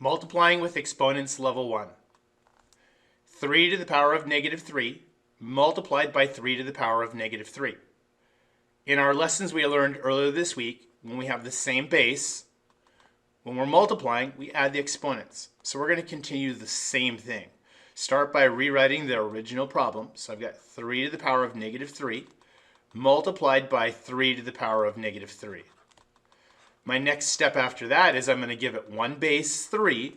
Multiplying with exponents level 1. 3 to the power of negative 3 multiplied by 3 to the power of negative 3. In our lessons we learned earlier this week, when we have the same base, when we're multiplying, we add the exponents. So we're going to continue the same thing. Start by rewriting the original problem. So I've got 3 to the power of negative 3 multiplied by 3 to the power of negative 3. My next step after that is I'm going to give it one base 3.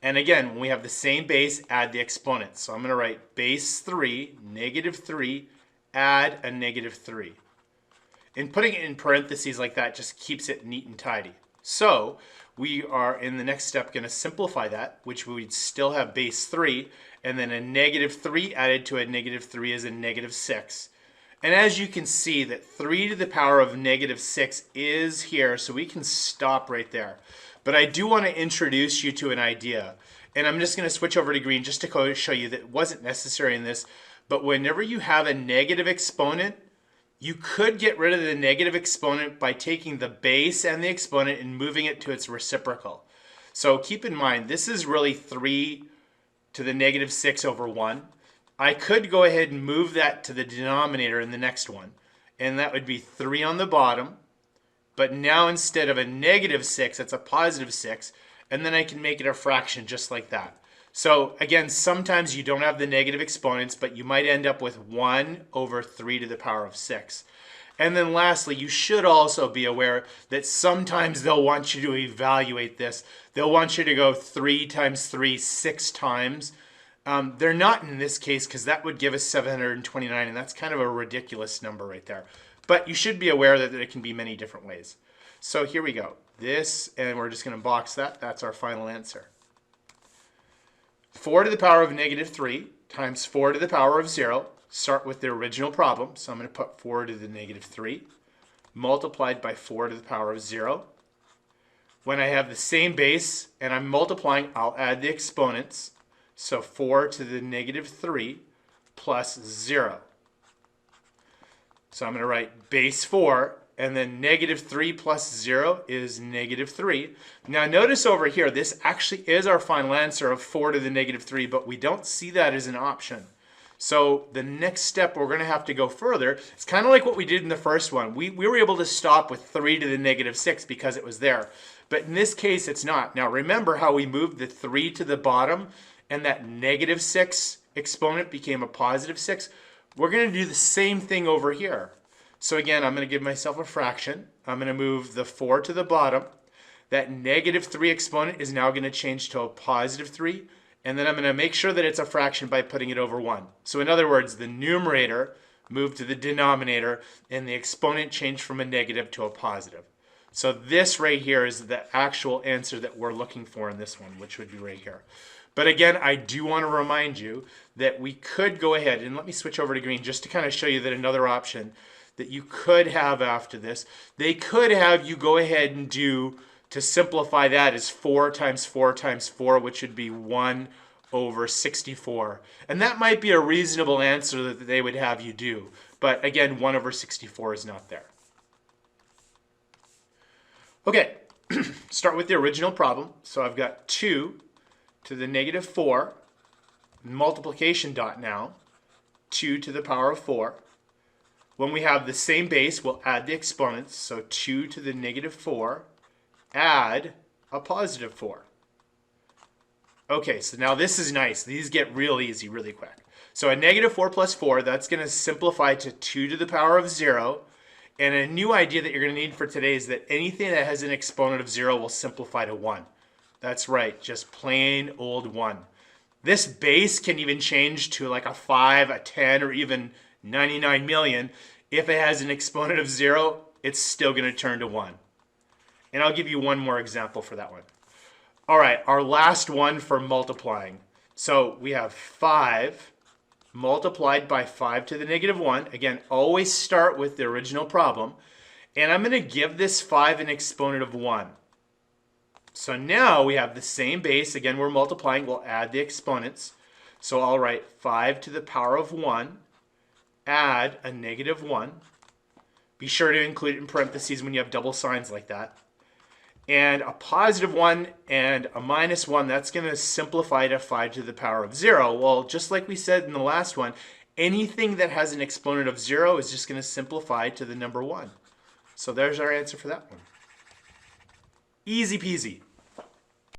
And again, when we have the same base, add the exponents. So I'm going to write base 3, negative 3, add a negative 3. And putting it in parentheses like that just keeps it neat and tidy. So we are in the next step going to simplify that, which we'd still have base 3, and then a negative 3 added to a negative 3 is a negative 6. And as you can see, that 3 to the power of negative 6 is here, so we can stop right there. But I do want to introduce you to an idea. And I'm just going to switch over to green just to show you that it wasn't necessary in this. But whenever you have a negative exponent, you could get rid of the negative exponent by taking the base and the exponent and moving it to its reciprocal. So keep in mind, this is really 3 to the negative 6 over 1. I could go ahead and move that to the denominator in the next one. And that would be 3 on the bottom. But now instead of a negative 6, it's a positive 6. And then I can make it a fraction just like that. So again, sometimes you don't have the negative exponents, but you might end up with 1 over 3 to the power of 6. And then lastly, you should also be aware that sometimes they'll want you to evaluate this. They'll want you to go 3 times 3 6 times. They're not in this case because that would give us 729, and that's kind of a ridiculous number right there. But you should be aware that it can be many different ways. So here we go. This, and we're just going to box that. That's our final answer. 4 to the power of negative 3 times 4 to the power of 0. Start with the original problem. So I'm going to put 4 to the negative 3 multiplied by 4 to the power of 0. When I have the same base and I'm multiplying, I'll add the exponents. So 4 to the negative 3 plus 0. So I'm going to write base 4, and then negative 3 plus 0 is negative 3. Now notice over here, this actually is our final answer of 4 to the negative 3, but we don't see that as an option. So the next step, we're going to have to go further. It's kind of like what we did in the first one. We were able to stop with 3 to the negative 6 because it was there. But in this case, it's not. Now remember how we moved the 3 to the bottom? And that negative 6 exponent became a positive 6, we're going to do the same thing over here. So again, I'm going to give myself a fraction. I'm going to move the 4 to the bottom. That negative 3 exponent is now going to change to a positive 3. And then I'm going to make sure that it's a fraction by putting it over 1. So in other words, the numerator moved to the denominator, and the exponent changed from a negative to a positive. So this right here is the actual answer that we're looking for in this one, which would be right here. But again, I do want to remind you that we could go ahead, and let me switch over to green just to kind of show you that another option that you could have after this, they could have you go ahead and do, to simplify that, is 4 times 4 times 4, which would be 1 over 64. And that might be a reasonable answer that they would have you do. But again, 1 over 64 is not there. Okay, start with the original problem. So I've got 2 to the negative 4, multiplication dot now, 2 to the power of 4. When we have the same base, we'll add the exponents. So 2 to the negative 4, add a positive 4. Okay, so now this is nice. These get real easy really quick. So a negative 4 plus 4, that's going to simplify to 2 to the power of 0. And a new idea that you're going to need for today is that anything that has an exponent of 0 will simplify to 1. That's right, just plain old 1. This base can even change to like a 5, a 10, or even 99 million. If it has an exponent of 0, it's still going to turn to 1. And I'll give you one more example for that one. All right, our last one for multiplying. So we have 5 multiplied by 5 to the negative 1. Again, always start with the original problem. And I'm going to give this 5 an exponent of 1. So now we have the same base. Again, we're multiplying. We'll add the exponents. So I'll write 5 to the power of 1, add a negative 1. Be sure to include it in parentheses when you have double signs like that. And a positive 1 and a minus 1, that's going to simplify to 5 to the power of 0. Well, just like we said in the last one, anything that has an exponent of 0 is just going to simplify to the number 1. So there's our answer for that one. Easy peasy.